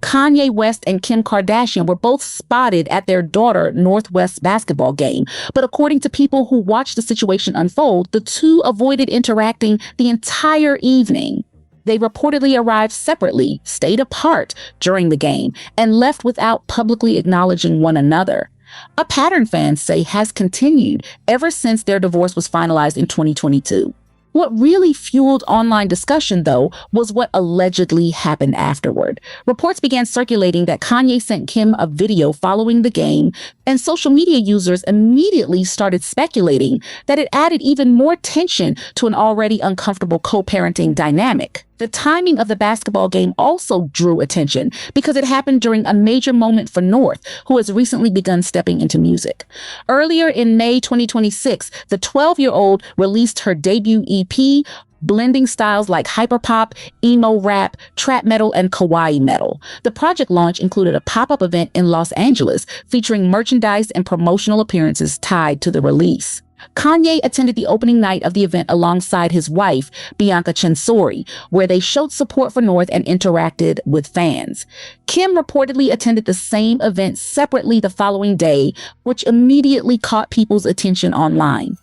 Kanye West and Kim Kardashian were both spotted at their daughter North West basketball game. But according to people who watched the situation unfold, the two avoided interacting the entire evening. They reportedly arrived separately, stayed apart during the game, and left without publicly acknowledging one another. A pattern fans say has continued ever since their divorce was finalized in 2022. What really fueled online discussion, though, was what allegedly happened afterward. Reports began circulating that Kanye sent Kim a video following the game, and social media users immediately started speculating that it added even more tension to an already uncomfortable co-parenting dynamic. The timing of the basketball game also drew attention because it happened during a major moment for North, who has recently begun stepping into music. Earlier in May 2026, the 12-year-old released her debut EP, blending styles like hyperpop, emo rap, trap metal, and kawaii metal. The project launch included a pop-up event in Los Angeles featuring merchandise and promotional appearances tied to the release. Kanye attended the opening night of the event alongside his wife, Bianca Censori, where they showed support for North and interacted with fans. Kim reportedly attended the same event separately the following day, which immediately caught people's attention online.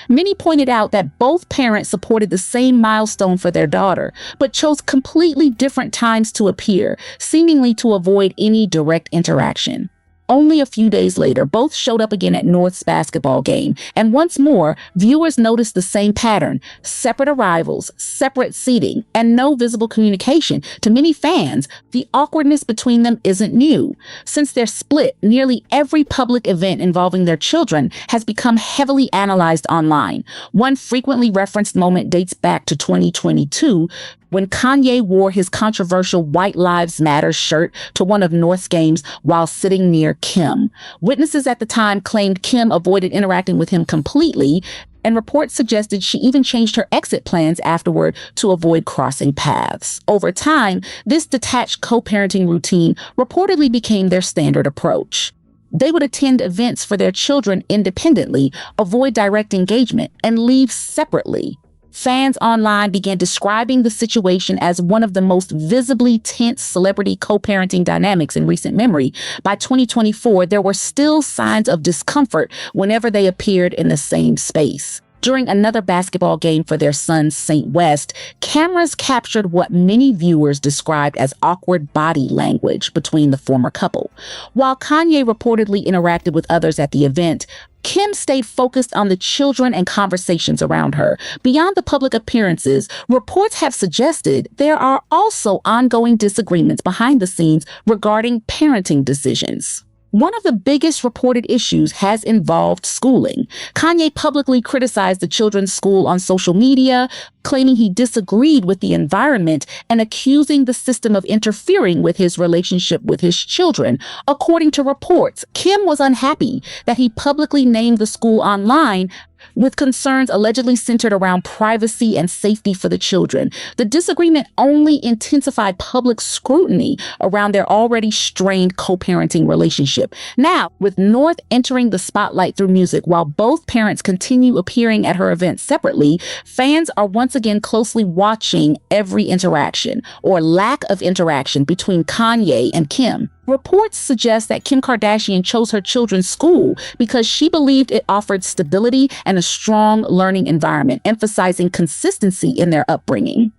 Many pointed out that both parents supported the same milestone for their daughter, but chose completely different times to appear, seemingly to avoid any direct interaction. Only a few days later, both showed up again at North's basketball game, and once more, viewers noticed the same pattern: separate arrivals, separate seating, and no visible communication. To many fans, the awkwardness between them isn't new. Since their split, nearly every public event involving their children has become heavily analyzed online. One frequently referenced moment dates back to 2022, when Kanye wore his controversial White Lives Matter shirt to one of North's games while sitting near Kim. Witnesses at the time claimed Kim avoided interacting with him completely, and reports suggested she even changed her exit plans afterward to avoid crossing paths. Over time, this detached co-parenting routine reportedly became their standard approach. They would attend events for their children independently, avoid direct engagement, and leave separately. Fans online began describing the situation as one of the most visibly tense celebrity co-parenting dynamics in recent memory. By 2024, there were still signs of discomfort whenever they appeared in the same space. During another basketball game for their son, St. West, cameras captured what many viewers described as awkward body language between the former couple. While Kanye reportedly interacted with others at the event, Kim stayed focused on the children and conversations around her. Beyond the public appearances, reports have suggested there are also ongoing disagreements behind the scenes regarding parenting decisions. One of the biggest reported issues has involved schooling. Kanye publicly criticized the children's school on social media, claiming he disagreed with the environment and accusing the system of interfering with his relationship with his children. According to reports, Kim was unhappy that he publicly named the school online, with concerns allegedly centered around privacy and safety for the children. The disagreement only intensified public scrutiny around their already strained co-parenting relationship. Now, with North entering the spotlight through music while both parents continue appearing at her events separately, fans are once again closely watching every interaction or lack of interaction between Kanye and Kim. Reports suggest that Kim Kardashian chose her children's school because she believed it offered stability and a strong learning environment, emphasizing consistency in their upbringing.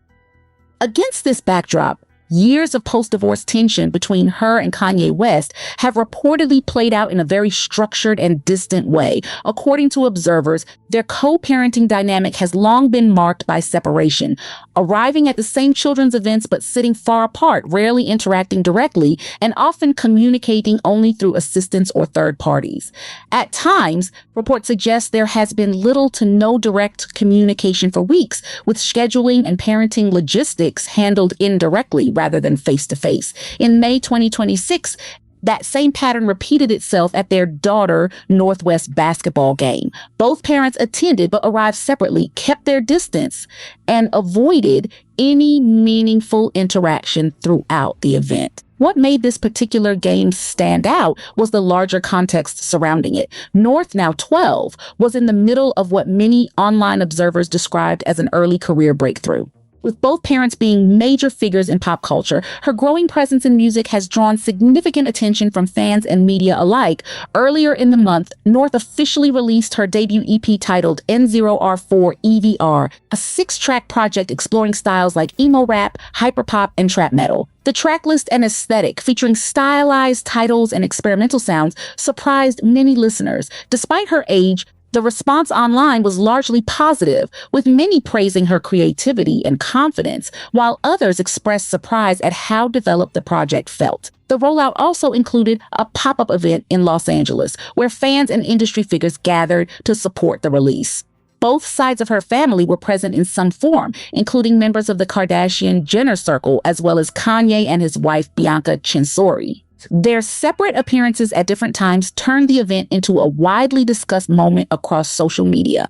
Against this backdrop, years of post-divorce tension between her and Kanye West have reportedly played out in a very structured and distant way. According to observers, their co-parenting dynamic has long been marked by separation, arriving at the same children's events but sitting far apart, rarely interacting directly, and often communicating only through assistants or third parties. At times, reports suggest there has been little to no direct communication for weeks, with scheduling and parenting logistics handled indirectly rather than face-to-face. In May 2026, that same pattern repeated itself at their daughter North West basketball game. Both parents attended but arrived separately, kept their distance, and avoided any meaningful interaction throughout the event. What made this particular game stand out was the larger context surrounding it. North, now 12, was in the middle of what many online observers described as an early career breakthrough. With both parents being major figures in pop culture, her growing presence in music has drawn significant attention from fans and media alike. Earlier in the month, North officially released her debut EP titled N0R4 EVR, a 6-track project exploring styles like emo rap, hyperpop, and trap metal. The tracklist and aesthetic, featuring stylized titles and experimental sounds, surprised many listeners. Despite her age, the response online was largely positive, with many praising her creativity and confidence, while others expressed surprise at how developed the project felt. The rollout also included a pop-up event in Los Angeles, where fans and industry figures gathered to support the release. Both sides of her family were present in some form, including members of the Kardashian-Jenner circle, as well as Kanye and his wife, Bianca Censori. Their separate appearances at different times turned the event into a widely discussed moment across social media.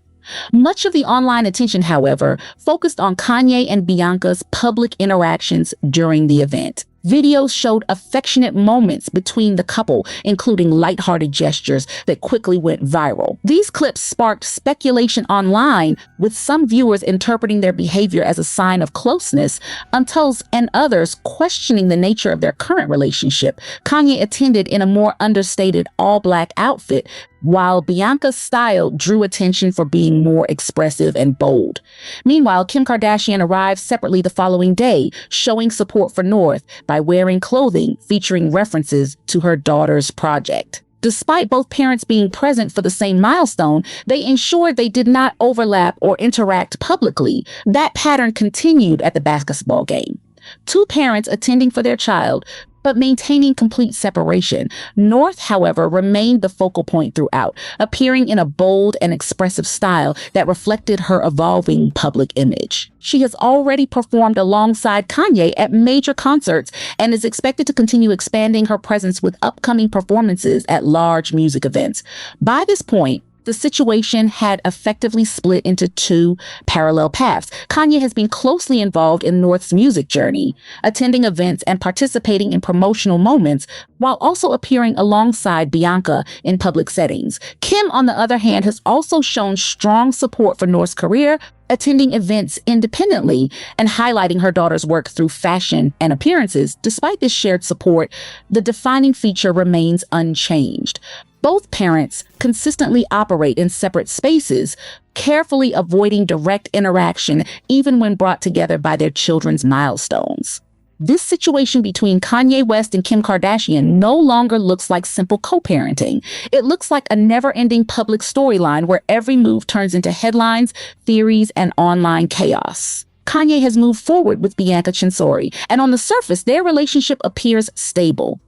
Much of the online attention, however, focused on Kanye and Bianca's public interactions during the event. Videos showed affectionate moments between the couple, including lighthearted gestures that quickly went viral. These clips sparked speculation online, with some viewers interpreting their behavior as a sign of closeness, and others questioning the nature of their current relationship. Kanye attended in a more understated all-black outfit, while Bianca's style drew attention for being more expressive and bold. Meanwhile, Kim Kardashian arrived separately the following day, showing support for North by wearing clothing featuring references to her daughter's project. Despite both parents being present for the same milestone, they ensured they did not overlap or interact publicly. That pattern continued at the basketball game. Two parents attending for their child, but maintaining complete separation. North, however, remained the focal point throughout, appearing in a bold and expressive style that reflected her evolving public image. She has already performed alongside Kanye at major concerts and is expected to continue expanding her presence with upcoming performances at large music events. By this point, the situation had effectively split into two parallel paths. Kanye has been closely involved in North's music journey, attending events and participating in promotional moments, while also appearing alongside Bianca in public settings. Kim, on the other hand, has also shown strong support for North's career, attending events independently and highlighting her daughter's work through fashion and appearances. Despite this shared support, the defining feature remains unchanged. Both parents consistently operate in separate spaces, carefully avoiding direct interaction even when brought together by their children's milestones. This situation between Kanye West and Kim Kardashian no longer looks like simple co-parenting. It looks like a never-ending public storyline where every move turns into headlines, theories, and online chaos. Kanye has moved forward with Bianca Censori, and on the surface, their relationship appears stable.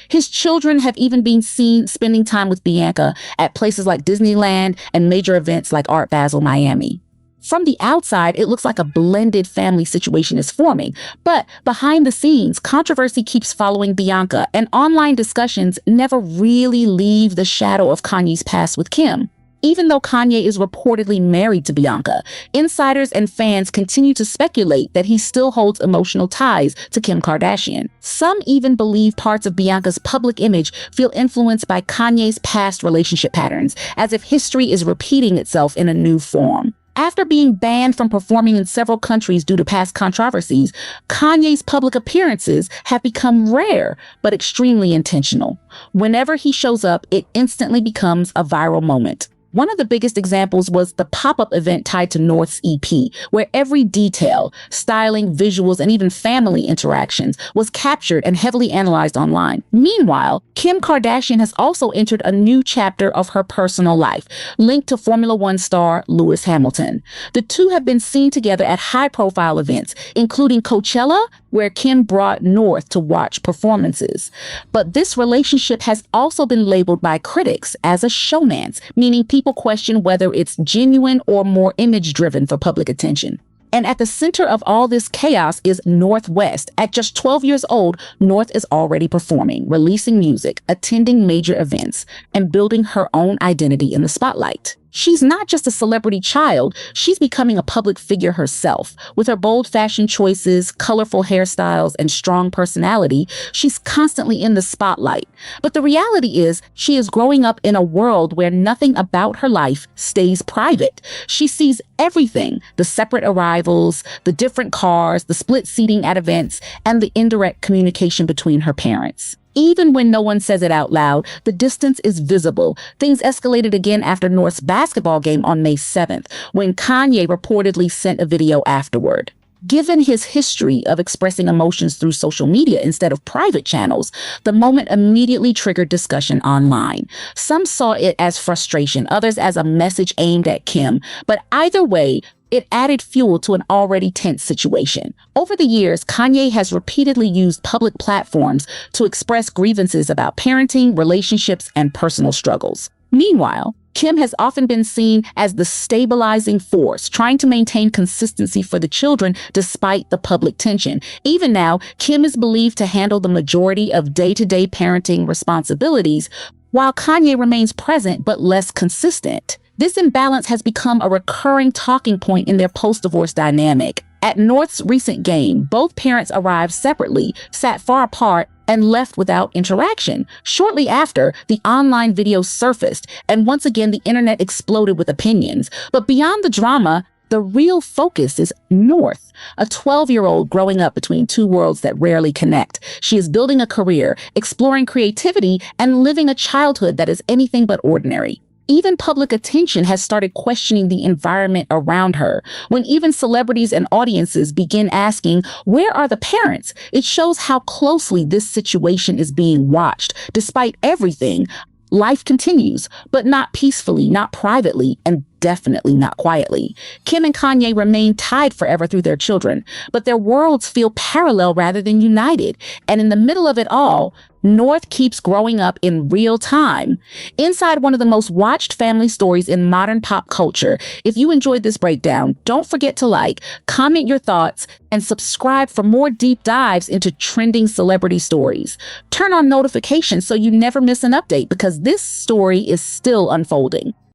His children have even been seen spending time with Bianca at places like Disneyland and major events like Art Basel Miami. From the outside, it looks like a blended family situation is forming, but behind the scenes, controversy keeps following Bianca, and online discussions never really leave the shadow of Kanye's past with Kim. Even though Kanye is reportedly married to Bianca, insiders and fans continue to speculate that he still holds emotional ties to Kim Kardashian. Some even believe parts of Bianca's public image feel influenced by Kanye's past relationship patterns, as if history is repeating itself in a new form. After being banned from performing in several countries due to past controversies, Kanye's public appearances have become rare, but extremely intentional. Whenever he shows up, it instantly becomes a viral moment. One of the biggest examples was the pop-up event tied to North's EP, where every detail, styling, visuals, and even family interactions was captured and heavily analyzed online. Meanwhile, Kim Kardashian has also entered a new chapter of her personal life, linked to Formula One star Lewis Hamilton. The two have been seen together at high-profile events, including Coachella, where Kim brought North to watch performances. But this relationship has also been labeled by critics as a showmance, meaning people question whether it's genuine or more image-driven for public attention. And at the center of all this chaos is North West. At just 12 years old, North is already performing, releasing music, attending major events, and building her own identity in the spotlight. She's not just a celebrity child, she's becoming a public figure herself. With her bold fashion choices, colorful hairstyles, and strong personality, she's constantly in the spotlight. But the reality is, she is growing up in a world where nothing about her life stays private. She sees everything: the separate arrivals, the different cars, the split seating at events, and the indirect communication between her parents. Even when no one says it out loud, the distance is visible. Things escalated again after North's basketball game on May 7th, when Kanye reportedly sent a video afterward. Given his history of expressing emotions through social media instead of private channels, the moment immediately triggered discussion online. Some saw it as frustration, others as a message aimed at Kim, but either way, it added fuel to an already tense situation. Over the years, Kanye has repeatedly used public platforms to express grievances about parenting, relationships, and personal struggles. Meanwhile, Kim has often been seen as the stabilizing force, trying to maintain consistency for the children despite the public tension. Even now, Kim is believed to handle the majority of day-to-day parenting responsibilities, while Kanye remains present but less consistent. This imbalance has become a recurring talking point in their post-divorce dynamic. At North's recent game, both parents arrived separately, sat far apart, and left without interaction. Shortly after, the online video surfaced, and once again the internet exploded with opinions. But beyond the drama, the real focus is North, a 12-year-old growing up between two worlds that rarely connect. She is building a career, exploring creativity, and living a childhood that is anything but ordinary. Even public attention has started questioning the environment around her. When even celebrities and audiences begin asking, where are the parents? It shows how closely this situation is being watched. Despite everything, life continues, but not peacefully, not privately, and definitely not quietly. Kim and Kanye remain tied forever through their children, but their worlds feel parallel rather than united. And in the middle of it all, North keeps growing up in real time. Inside one of the most watched family stories in modern pop culture. If you enjoyed this breakdown, don't forget to like, comment your thoughts, and subscribe for more deep dives into trending celebrity stories. Turn on notifications so you never miss an update, because this story is still unfolding.